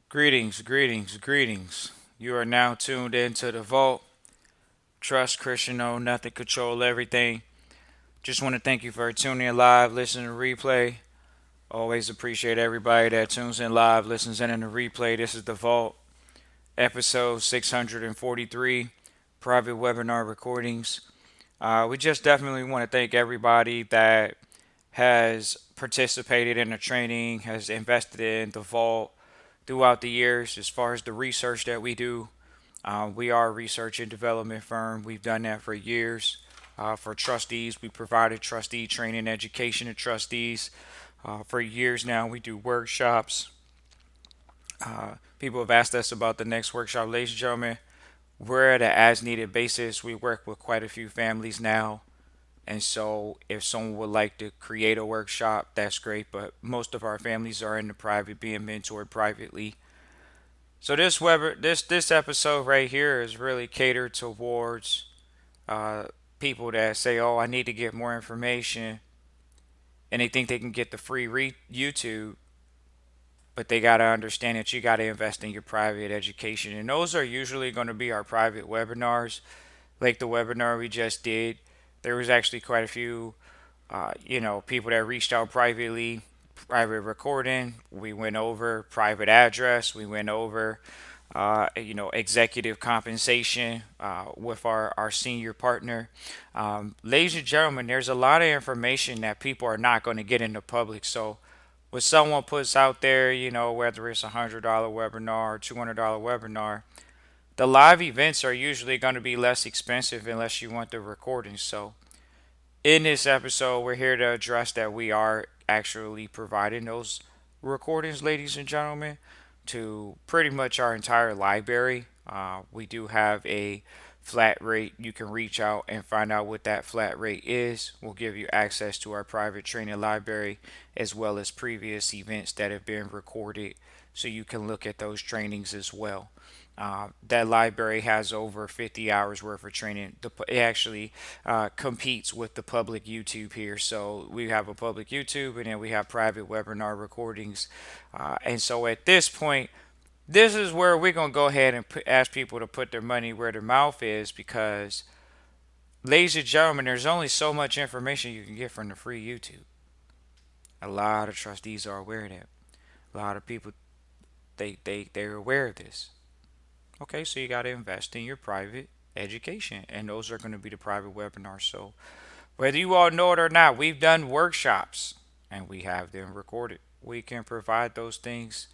Greetings, greetings, greetings. You are now tuned into the vault. Trust, Christian, know nothing, control everything. Just want to thank you for tuning in live, listening to replay. Always appreciate everybody that tunes in live, listens in the replay. This is the vault, episode 643, private webinar recordings. We just definitely want to thank everybody that has participated in the training, has invested in the vault throughout the years as far as the research that we do. We are a research and development firm. We've done that for years. For trustees, we provided trustee training education to trustees. For years now, we do workshops. People have asked us about the next workshop. Ladies and gentlemen, we're at an as needed basis. We work with quite a few families now. And so, if someone would like to create a workshop, that's great. But most of our families are in the private, being mentored privately. So this episode right here is really catered towards uh, people that say, "Oh, I need to get more information," and they think they can get the free YouTube, but they gotta understand that you gotta invest in your private education, and those are usually going to be our private webinars, like the webinar we just did. There was actually quite a few, people that reached out privately, private recording. We went over private address. We went over executive compensation with our senior partner. Ladies and gentlemen, there's a lot of information that people are not going to get in the public. So, when someone puts out there, whether it's $100 webinar or $200 webinar, the live events are usually going to be less expensive unless you want the recording. So, in this episode, we're here to address that we are actually providing those recordings, ladies and gentlemen, to pretty much our entire library. We do have a flat rate. You can reach out and find out what that flat rate is. We'll give you access to our private training library as well as previous events that have been recorded so you can look at those trainings as well. That library has over 50 hours worth of training. It actually competes with the public YouTube here. So we have a public YouTube and then we have private webinar recordings. And so at this point, this is where we're going to go ahead and ask people to put their money where their mouth is because, ladies and gentlemen, there's only so much information you can get from the free YouTube. A lot of trustees are aware of that. A lot of people, they're aware of this. Okay, so you got to invest in your private education, and those are going to be the private webinars. So, whether you all know it or not, we've done workshops and we have them recorded. We can provide those things.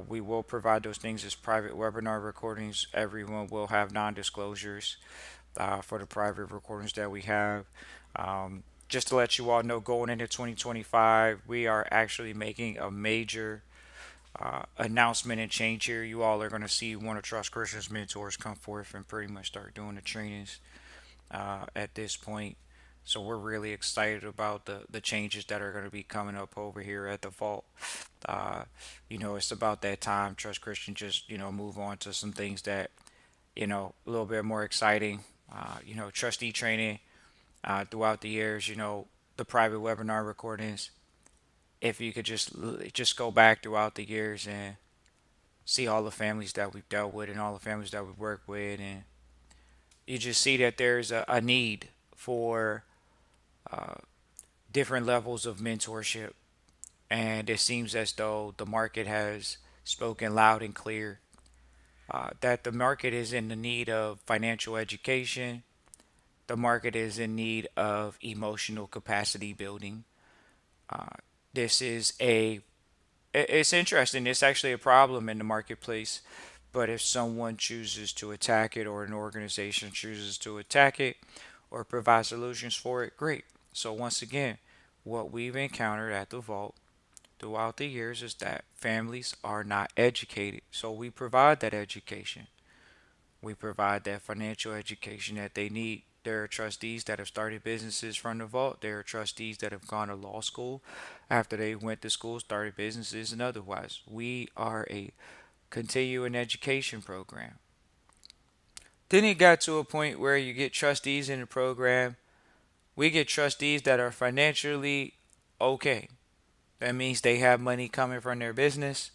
We will provide those things as private webinar recordings. Everyone will have non disclosures for the private recordings that we have. Just to let you all know, going into 2025, we are actually making a major announcement and change here. You all are going to see one of Trust Christian's mentors come forth and pretty much start doing the trainings at this point. So we're really excited about the changes that are going to be coming up over here at the vault. It's about that time. Trust Christian just move on to some things that a little bit more exciting. Trustee training throughout the years. The private webinar recordings. If you could just go back throughout the years and see all the families that we've dealt with and all the families that we've worked with, and you just see that there's a need for different levels of mentorship. And it seems as though the market has spoken loud and clear that the market is in the need of financial education. The market is in need of emotional capacity building. This is it's interesting. It's actually a problem in the marketplace. But if someone chooses to attack it or an organization chooses to attack it or provide solutions for it, great. So, once again, what we've encountered at the Vault throughout the years is that families are not educated. So, we provide that education. We provide that financial education that they need. There are trustees that have started businesses from the vault. There are trustees that have gone to law school after they went to school, started businesses, and otherwise. We are a continuing education program. Then it got to a point where you get trustees in the program. We get trustees that are financially okay. That means they have money coming from their business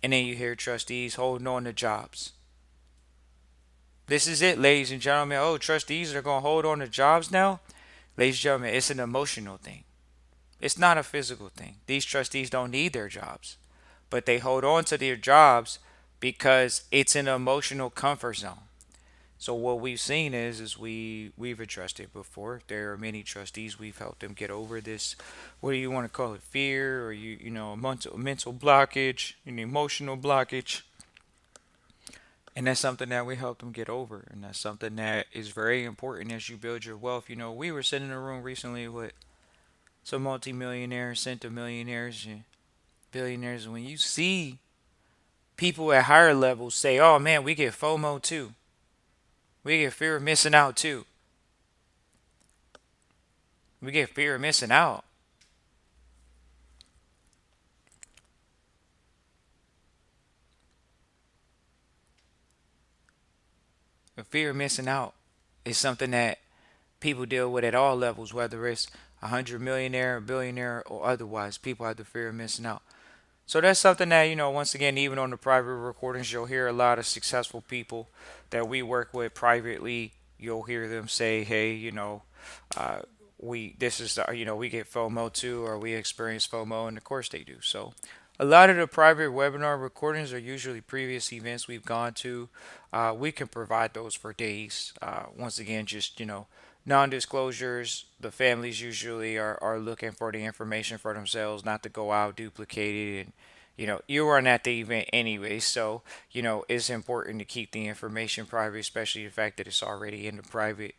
And then you hear trustees holding on to jobs. This is it, ladies and gentlemen. Oh, trustees are going to hold on to jobs now? Ladies and gentlemen, it's an emotional thing. It's not a physical thing. These trustees don't need their jobs, but they hold on to their jobs because it's an emotional comfort zone. So what we've seen is we've addressed it before. There are many trustees we've helped them get over this. What do you want to call it? Fear, or a mental blockage, an emotional blockage, and that's something that we help them get over, and that's something that is very important as you build your wealth. We were sitting in a room recently with some multimillionaires, centimillionaires, and billionaires, and when you see people at higher levels say, "Oh man, we get FOMO too. We get fear of missing out too. We get fear of missing out." The fear of missing out is something that people deal with at all levels, whether it's a 100 millionaire, a billionaire, or otherwise. People have the fear of missing out. So that's something that, once again, even on the private recordings, you'll hear a lot of successful people that we work with privately. You'll hear them say, hey, uh, this is, we get FOMO too, or we experience FOMO, and of course they do. So a lot of the private webinar recordings are usually previous events we've gone to. We can provide those for days. Once again, just, non-disclosures. The families usually are looking for the information for themselves, not to go out, duplicate it, and you weren't at the event anyway, so it's important to keep the information private, especially the fact that it's already in the private,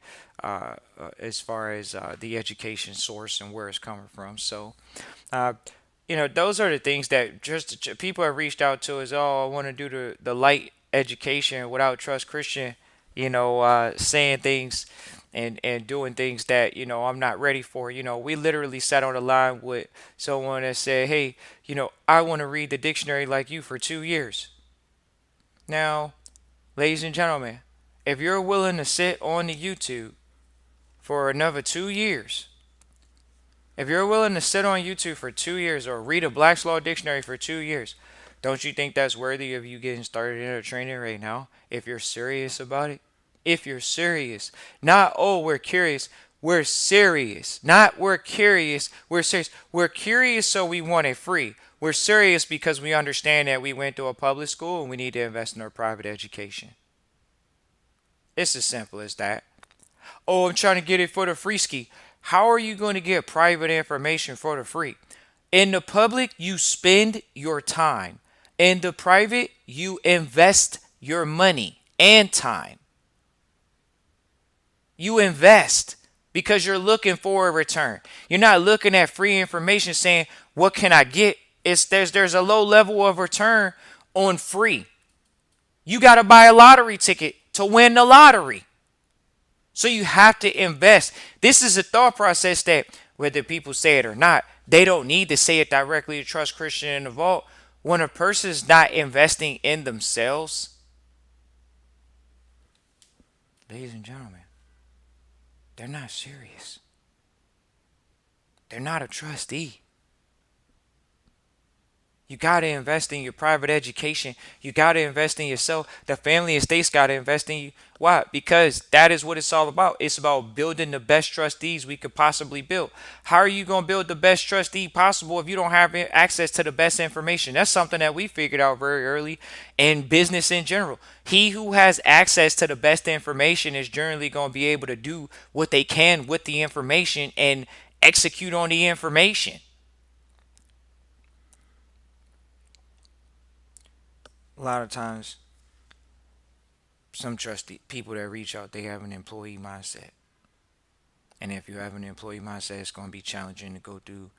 as far as the education source and where it's coming from. So uh, those are the things that just people have reached out to us. Oh, I want to do the light education without trust Christian, saying things and doing things that I'm not ready for. We literally sat on the line with someone that said, "Hey, I want to read the dictionary like you for 2 years." Now, ladies and gentlemen, if you're willing to sit on the YouTube for another 2 years, if you're willing to sit on YouTube for 2 years or read a Black's Law dictionary for 2 years, don't you think that's worthy of you getting started in a training right now if you're serious about it? If you're serious. Not, oh, we're curious. We're serious. Not we're curious. We're serious. We're curious so we want it free. We're serious because we understand that we went to a public school and we need to invest in our private education. It's as simple as that. Oh, I'm trying to get it for the free ski. How are you going to get private information for the free? In the public, you spend your time. In the private, you invest your money and time. You invest because you're looking for a return. You're not looking at free information saying, what can I get? There's a low level of return on free. You got to buy a lottery ticket to win the lottery. So you have to invest. This is a thought process that whether people say it or not, they don't need to say it directly to Trust Christian in the Vault. When a person is not investing in themselves, ladies and gentlemen, they're not serious. They're not a trustee. You got to invest in your private education. You got to invest in yourself. The family estates got to invest in you. Why? Because that is what it's all about. It's about building the best trustees we could possibly build. How are you going to build the best trustee possible if you don't have access to the best information? That's something that we figured out very early in business in general. He who has access to the best information is generally going to be able to do what they can with the information and execute on the information. A lot of times some trusty people that reach out, they have an employee mindset, and if you have an employee mindset, it's going to be challenging to go through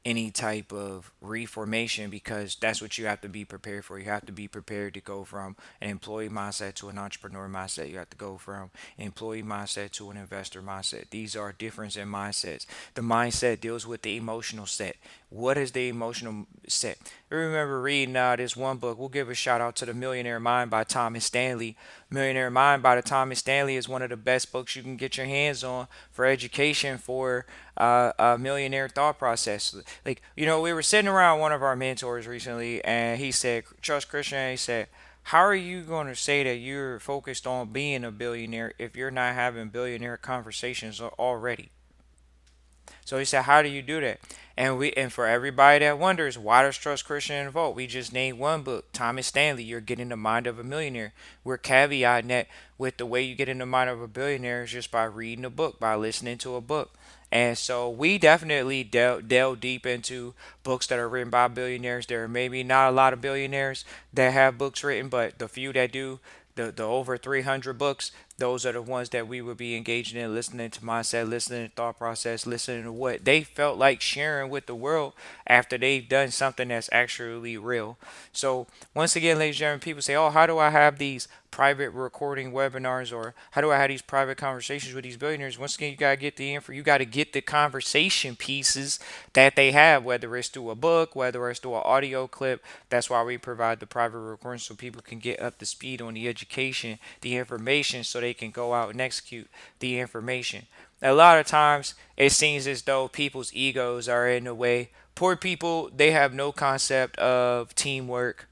any type of reformation because that's what you have to be prepared for. You have to be prepared to go from an employee mindset to an entrepreneur mindset. You have to go from an employee mindset to an investor mindset. These are different in mindsets. The mindset deals with the emotional set. What is the emotional set? I remember reading this one book. We'll give a shout out to The Millionaire Mind by Thomas Stanley. Millionaire Mind by the Thomas Stanley is one of the best books you can get your hands on for education for a millionaire thought process. like, we were sitting around one of our mentors recently, and he said, "Trust Christian." He said, "How are you going to say that you're focused on being a billionaire if you're not having billionaire conversations already?" So he said, "How do you do that?" And for everybody that wonders, why does Trust Christian Vote? We just named one book, Thomas Stanley, You're Getting the Mind of a Millionaire. We're caveating that with the way you get in the mind of a billionaire is just by reading a book, by listening to a book. And so we definitely delve deep into books that are written by billionaires. There are maybe not a lot of billionaires that have books written, but the few that do, the over 300 books, those are the ones that we would be engaging in, listening to mindset, listening to thought process, listening to what they felt like sharing with the world after they've done something that's actually real. So once again, ladies and gentlemen, people say, "Oh, how do I have these private recording webinars, or how do I have these private conversations with these billionaires?" Once again, you gotta get the info. You gotta get the conversation pieces that they have, whether it's through a book, whether it's through an audio clip. That's why we provide the private recordings so people can get up to speed on the education, the information, so they can go out and execute the information. A lot of times, it seems as though people's egos are in the way. Poor people, they have no concept of teamwork.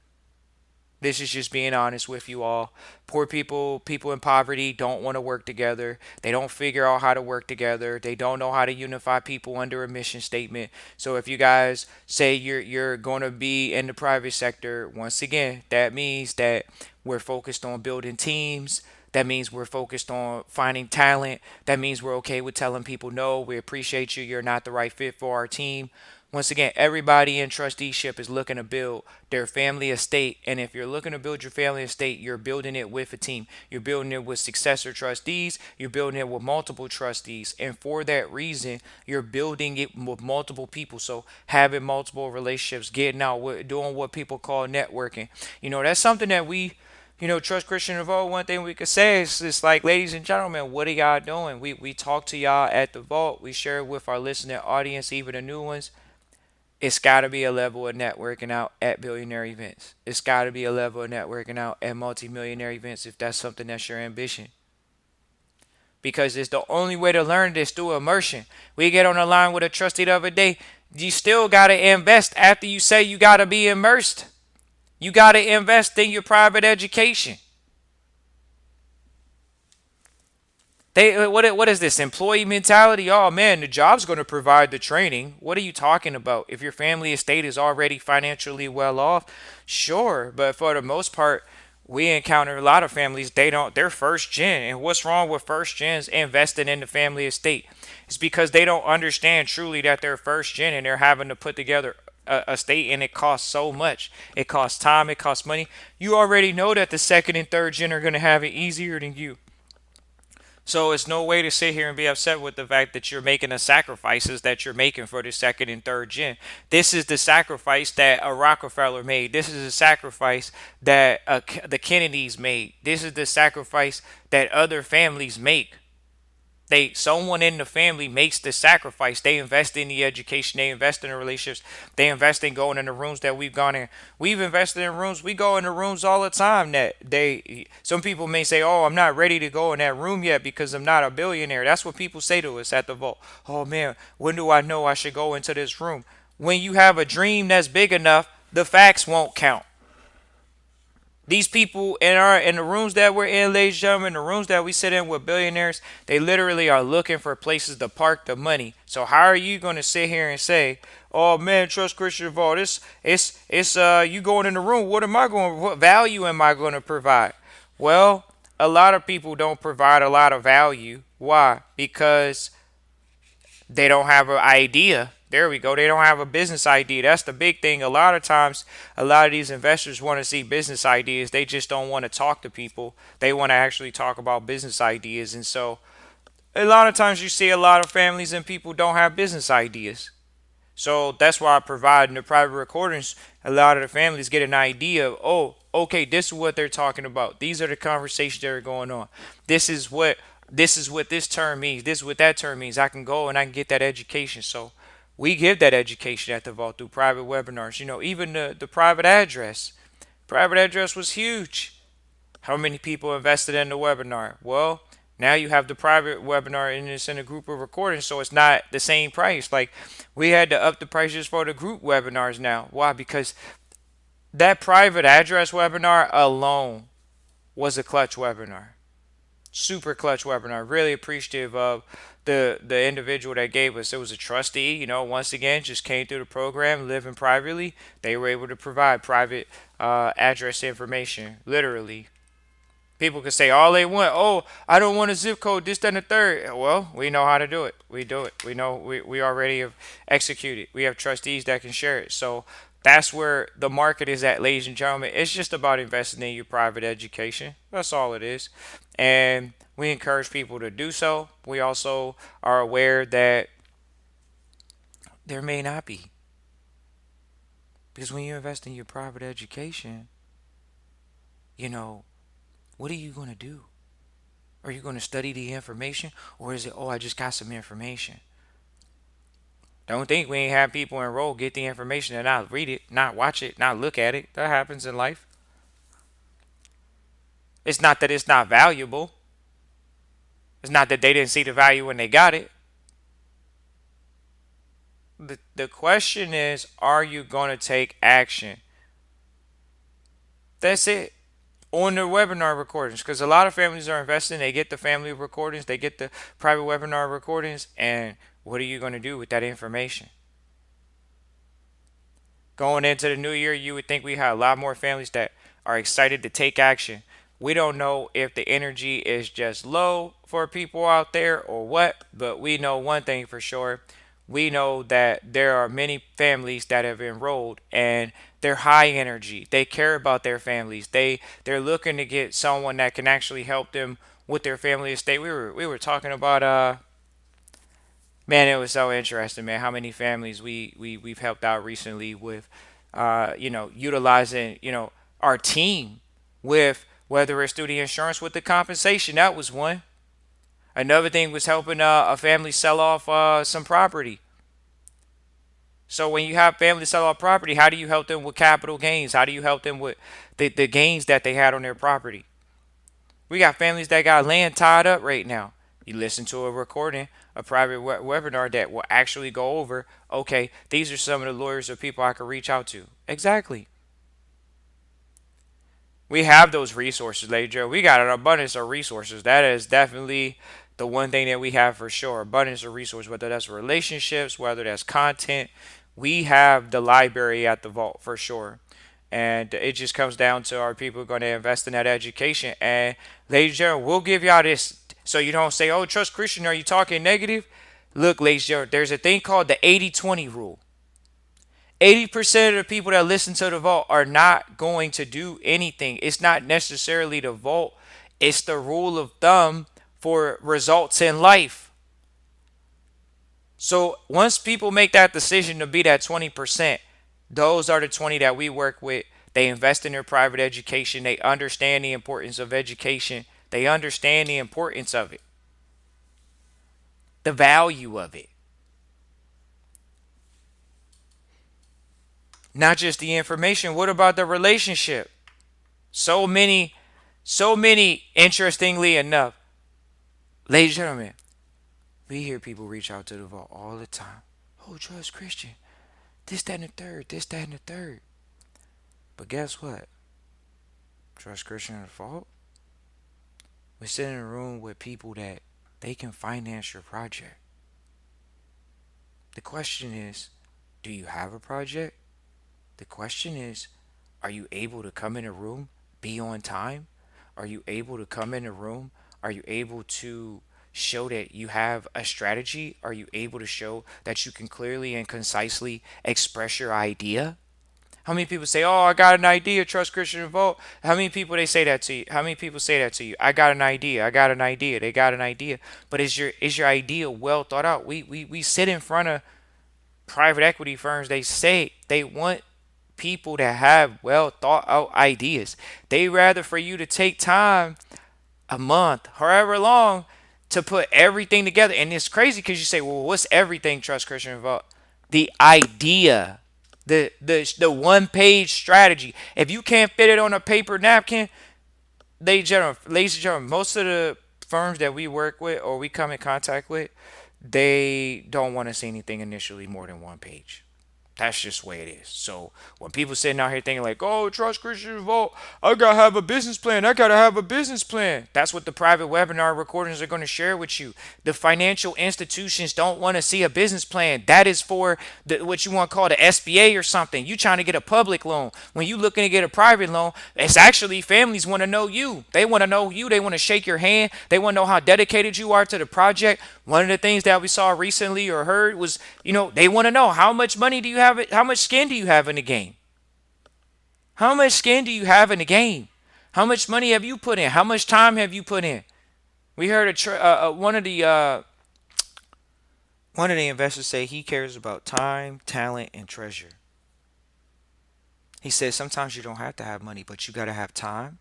This is just being honest with you all. Poor people, people in poverty don't want to work together. They don't figure out how to work together. They don't know how to unify people under a mission statement. So if you guys say you're going to be in the private sector, once again, that means that we're focused on building teams. That means we're focused on finding talent. That means we're okay with telling people, "No, we appreciate you. You're not the right fit for our team." Once again, everybody in trusteeship is looking to build their family estate. And if you're looking to build your family estate, you're building it with a team. You're building it with successor trustees. You're building it with multiple trustees. And for that reason, you're building it with multiple people. So having multiple relationships, getting out, doing what people call networking. That's something that Trust Christian Revolt, one thing we could say is just like, ladies and gentlemen, what are y'all doing? We talk to y'all at the vault. We share it with our listening audience, even the new ones. It's got to be a level of networking out at billionaire events. It's got to be a level of networking out at multimillionaire events if that's something that's your ambition. Because it's the only way to learn this through immersion. We get on the line with a trustee the other day. You still got to invest after you say you got to be immersed. You got to invest in your private education. What is this employee mentality? Oh man, the job's going to provide the training. What are you talking about? If your family estate is already financially well off, sure, but for the most part, we encounter a lot of families, they're first gen. And what's wrong with first gens investing in the family estate? It's because they don't understand truly that they're first gen and they're having to put together a state, and it costs so much. It costs time, it costs money. You already know that the second and third gen are going to have it easier than you. So it's no way to sit here and be upset with the fact that you're making the sacrifices that you're making for the second and third gen. This is the sacrifice that a Rockefeller made. This is the sacrifice that the Kennedys made. This is the sacrifice that other families make. Someone in the family makes the sacrifice. They invest in the education. They invest in the relationships. They invest in going in the rooms that we've gone in. We've invested in rooms. We go in the rooms all the time that some people may say, "Oh, I'm not ready to go in that room yet because I'm not a billionaire." That's what people say to us at the vault. "Oh man, when do I know I should go into this room?" When you have a dream that's big enough, the facts won't count. These people in the rooms that we're in, ladies and gentlemen, the rooms that we sit in with billionaires, they literally are looking for places to park the money. So how are you going to sit here and say, "Oh man, trust Christian Vault, it's you going in the room? What value am I going to provide?" Well, a lot of people don't provide a lot of value. Why? Because they don't have an idea. There we go. They don't have a business idea. That's the big thing. A lot of times, a lot of these investors want to see business ideas. They just don't want to talk to people. They want to actually talk about business ideas. And so, a lot of times, you see a lot of families and people don't have business ideas. So that's why I provide in the private recordings. A lot of the families get an idea of, oh, okay, this is what they're talking about. These are the conversations that are going on. This is what this term means. This is what that term means. I can go and I can get that education. So we give that education at the vault through private webinars. Even the private address. Private address was huge. How many people invested in the webinar? Well, Now you have the private webinar and it's in a group of recordings, so it's not the same price. Like we had to up the prices for the group webinars now. Why? Because that private address webinar alone was a clutch webinar. Super clutch webinar. Really appreciative of the individual that gave us. It was a trustee, once again, just came through the program, living privately. They were able to provide private address information, literally. People can say all they want. Oh, I don't want a zip code, this, that, and the third. Well, we know how to do it. We do it. We know we already have executed. We have trustees that can share it. So that's where the market is at, ladies and gentlemen. It's just about investing in your private education. That's all it is. And we encourage people to do so. We also are aware that there may not be. Because when you invest in your private education, you know, what are you going to do? Are you going to study the information? Or is it, oh, I just got some information? Don't think we ain't have people enroll, get the information and not read it, not watch it, not look at it. That happens in life. It's not that it's not valuable. It's not that they didn't see the value when they got it. The question is, are you going to take action? That's it. On their webinar recordings, because a lot of families are investing. They get the family recordings, they get the private webinar recordings, and what are you going to do with that information? Going into the new year, you would think we have a lot more families that are excited to take action. We don't know if the energy is just low for people out there or what, but we know one thing for sure. We know that there are many families that have enrolled and they're high energy. They care about their families. They're looking to get someone that can actually help them with their family estate. We were talking about man, it was so interesting, man. How many families we've helped out recently with, utilizing, our team with whether it's through the insurance with the compensation. That was one. Another thing was helping a family sell off some property. So when you have family sell off property, how do you help them with capital gains? How do you help them with the gains that they had on their property? We got families that got land tied up right now. You listen to a recording, a private webinar that will actually go over, okay, these are some of the lawyers or people I could reach out to. Exactly. We have those resources, Lady Joe. We got an abundance of resources. That is definitely the one thing that we have for sure. Abundance of resources, whether that's relationships, whether that's content. We have the library at the vault for sure. And it just comes down to our people going to invest in that education. And ladies and gentlemen, we'll give y'all this so you don't say, oh, Trust Christian, are you talking negative? Look, ladies and gentlemen, there's a thing called the 80-20 rule. 80% of the people that listen to the vault are not going to do anything. It's not necessarily the vault, it's the rule of thumb for results in life. So once people make that decision to be that 20%, those are the 20 that we work with. They invest in their private education. They understand the importance of education. They understand the importance of it, the value of it. Not just the information. What about the relationship? So many, so many, interestingly enough, ladies and gentlemen, we hear people reach out to the vault all the time. Oh, Trust Christian. This, that, and the third. This, that, and the third. But guess what? Trust Christian at fault? We sit in a room with people that they can finance your project. The question is, do you have a project? The question is, are you able to come in a room, be on time? Are you able to come in a room? Are you able to show that you have a strategy? Are you able to show that you can clearly and concisely express your idea? How many people say, "Oh, I got an idea, trust Christian and vote"? How many people they say that to you? How many people say that to you? I got an idea. I got an idea. They got an idea. But is your idea well thought out? We sit in front of private equity firms. They say they want people that have well thought out ideas. They rather for you to take time, a month, however long, to put everything together. And it's crazy because you say, well, what's everything, trust Christian involved? The idea, the one page strategy. If you can't fit it on a paper napkin, ladies and gentlemen, most of the firms that we work with or we come in contact with, they don't want to see anything initially more than one page. That's just the way it is. So when people sitting out here thinking like, "Oh, trust Christian Vault, I gotta have a business plan. I gotta have a business plan." That's what the private webinar recordings are going to share with you. The financial institutions don't want to see a business plan. That is for what you want to call the SBA or something. You trying to get a public loan. When you looking to get a private loan, it's actually families want to know you. They want to know you. They want to shake your hand. They want to know how dedicated you are to the project. One of the things that we saw recently or heard was, they want to know how much money do you have, how much skin do you have in the game? How much skin do you have in the game? How much money have you put in? How much time have you put in? We heard one of the investors say he cares about time, talent, and treasure. He says sometimes you don't have to have money, but you got to have time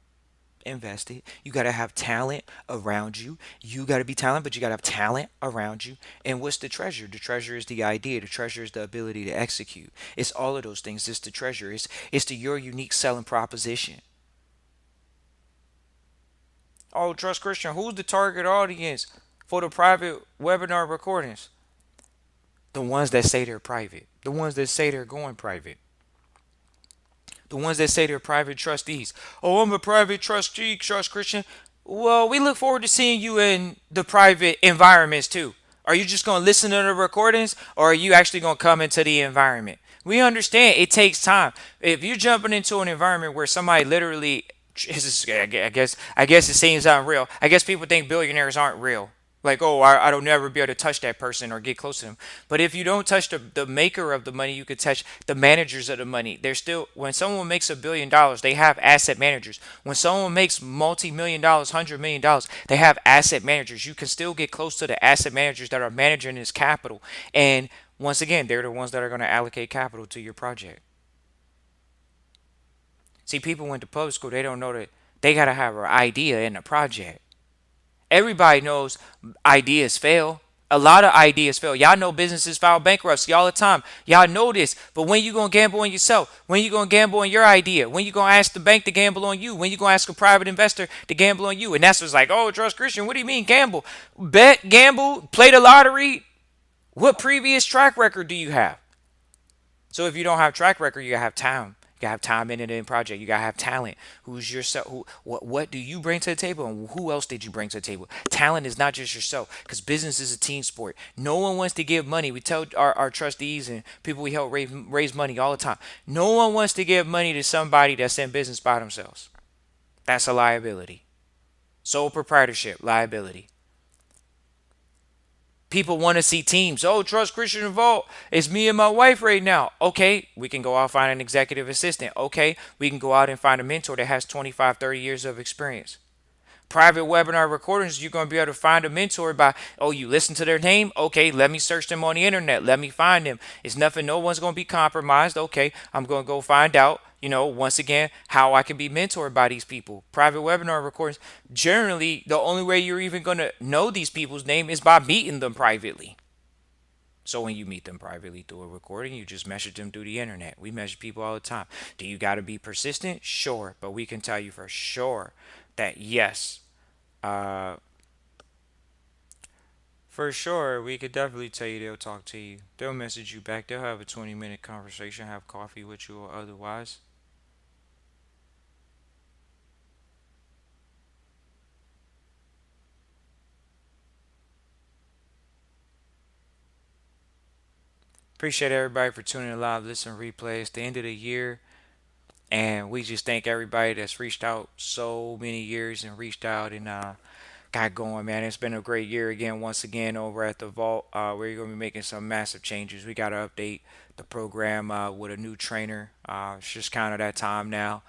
invested. You got to have talent around you. You got to be talented, but you got to have talent around you. And what's the treasure? The treasure is the idea. The treasure is the ability to execute. It's all of those things. It's the treasure. It's your unique selling proposition. Oh, Trust Christian, who's the target audience for the private webinar recordings? The ones that say they're private. The ones that say they're going private. The ones that say they're private trustees. Oh, I'm a private trustee, Trust Christian. Well, we look forward to seeing you in the private environments too. Are you just going to listen to the recordings or are you actually going to come into the environment? We understand it takes time. If you're jumping into an environment where somebody literally, I guess it seems unreal. I guess people think billionaires aren't real. Like, oh, I don't never be able to touch that person or get close to them. But if you don't touch the maker of the money, you could touch the managers of the money. They're still, when someone makes $1 billion, they have asset managers. When someone makes multi-million dollars, $100 million, they have asset managers. You can still get close to the asset managers that are managing this capital. And once again, they're the ones that are going to allocate capital to your project. See, people went to public school, they don't know that they got to have an idea in a project. Everybody knows ideas fail. A lot of ideas fail. Y'all know businesses file bankruptcy all the time. Y'all know this. But when you gonna gamble on yourself? When you gonna gamble on your idea? When you gonna ask the bank to gamble on you? When you gonna ask a private investor to gamble on you? And that's what's like, oh, Trust Christian, what do you mean gamble? Bet, gamble, play the lottery. What previous track record do you have? So if you don't have track record, you gotta have time. You gotta have time in it in project. You gotta have talent. Who's yourself? What do you bring to the table, and who else did you bring to the table? Talent is not just yourself, because business is a team sport. No one wants to give money. We tell our trustees and people we help raise money all the time. No one wants to give money to somebody that's in business by themselves. That's a liability. Sole proprietorship liability. People want to see teams. Oh, Trust Christian Vault. It's me and my wife right now. Okay, we can go out and find an executive assistant. Okay, we can go out and find a mentor that has 25, 30 years of experience. Private webinar recordings, you're going to be able to find a mentor by, oh, you listen to their name? Okay, let me search them on the internet. Let me find them. It's nothing, no one's going to be compromised. Okay, I'm going to go find out, once again, how I can be mentored by these people. Private webinar recordings, generally, the only way you're even going to know these people's name is by meeting them privately. So when you meet them privately through a recording, you just message them through the internet. We message people all the time. Do you got to be persistent? Sure. But we can tell you for sure that yes, uh, for sure, we could definitely tell you they'll talk to you. They'll message you back. They'll have a 20-minute conversation, have coffee with you or otherwise. Appreciate everybody for tuning in live, listen, replay. It's the end of the year, and we just thank everybody that's reached out so many years and reached out and got going, man. It's been a great year again, once again, over at the Vault. We're going to be making some massive changes. We got to update the program with a new trainer. It's just kind of that time now.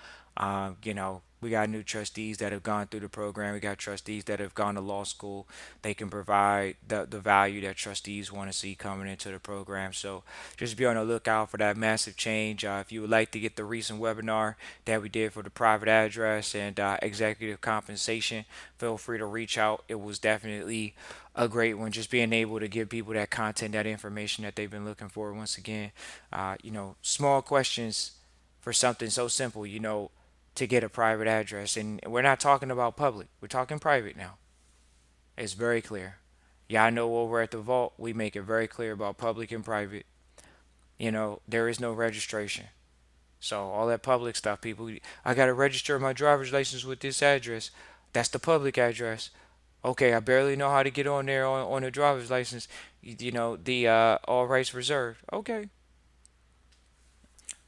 We got new trustees that have gone through the program. We got trustees that have gone to law school. They can provide the value that trustees want to see coming into the program. So just be on the lookout for that massive change. If you would like to get the recent webinar that we did for the private address and executive compensation, feel free to reach out. It was definitely a great one. Just being able to give people that content, that information that they've been looking for. Once again, small questions for something so simple, to get a private address. And we're not talking about public, we're talking private now. It's very clear. Y'all know over at the vault, we make it very clear about public and private. There is no registration. So all that public stuff, people, I gotta register my driver's license with this address. That's the public address. Okay, I barely know how to get on there on a driver's license. The all rights reserved. Okay.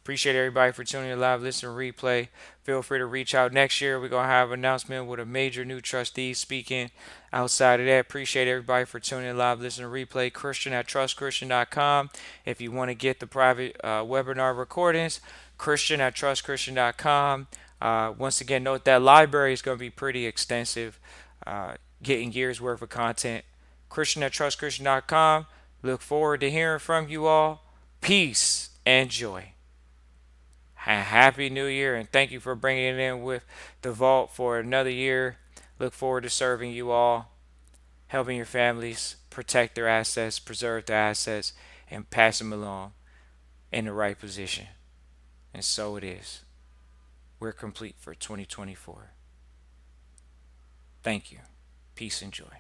Appreciate everybody for tuning in live, listen, replay. Feel free to reach out next year. We're gonna have an announcement with a major new trustee speaking. Outside of that, appreciate everybody for tuning in live, listen, replay. Christian at trustchristian.com. If you want to get the private webinar recordings, Christian at trustchristian.com. Once again, note that library is going to be pretty extensive, getting years worth of content. Christian at trustchristian.com. Look forward to hearing from you all. Peace and joy. Happy New Year, and thank you for bringing it in with the vault for another year. Look forward to serving you all, helping your families protect their assets, preserve their assets, and pass them along in the right position. And so it is. We're complete for 2024. Thank you. Peace and joy.